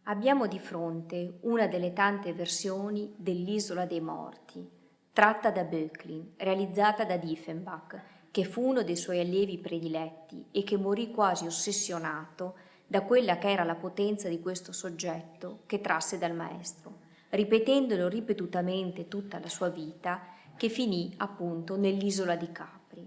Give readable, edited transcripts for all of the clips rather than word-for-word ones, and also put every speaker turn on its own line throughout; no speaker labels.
Abbiamo di fronte una delle tante versioni dell'Isola dei Morti, tratta da Böcklin, realizzata da Diefenbach, che fu uno dei suoi allievi prediletti e che morì quasi ossessionato da quella che era la potenza di questo soggetto che trasse dal maestro, ripetendolo ripetutamente tutta la sua vita, che finì appunto nell'Isola di Capri.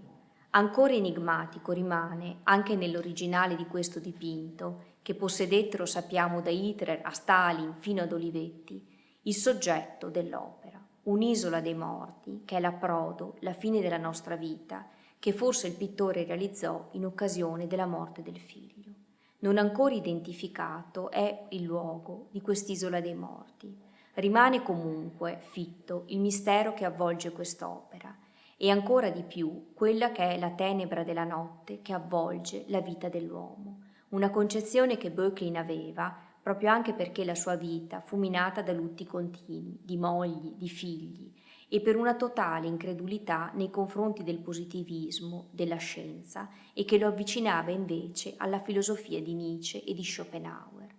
Ancora enigmatico rimane, anche nell'originale di questo dipinto, che possedettero, sappiamo, da Hitler a Stalin fino ad Olivetti, il soggetto dell'opera, un'isola dei morti, che è l'approdo, la fine della nostra vita, che forse il pittore realizzò in occasione della morte del figlio. Non ancora identificato è il luogo di quest'isola dei morti. Rimane comunque fitto il mistero che avvolge quest'opera e ancora di più quella che è la tenebra della notte che avvolge la vita dell'uomo. Una concezione che Böcklin aveva proprio anche perché la sua vita fu minata da lutti continui, di mogli, di figli, e per una totale incredulità nei confronti del positivismo, della scienza, e che lo avvicinava invece alla filosofia di Nietzsche e di Schopenhauer.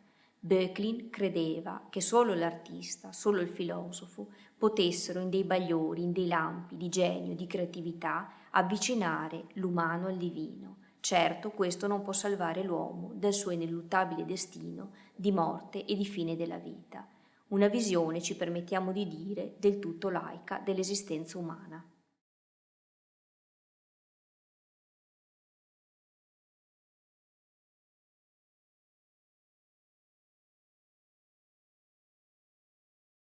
Böcklin credeva che solo l'artista, solo il filosofo potessero in dei bagliori, in dei lampi di genio, di creatività, avvicinare l'umano al divino. Certo, questo non può salvare l'uomo dal suo ineluttabile destino di morte e di fine della vita. Una visione, ci permettiamo di dire, del tutto laica dell'esistenza umana.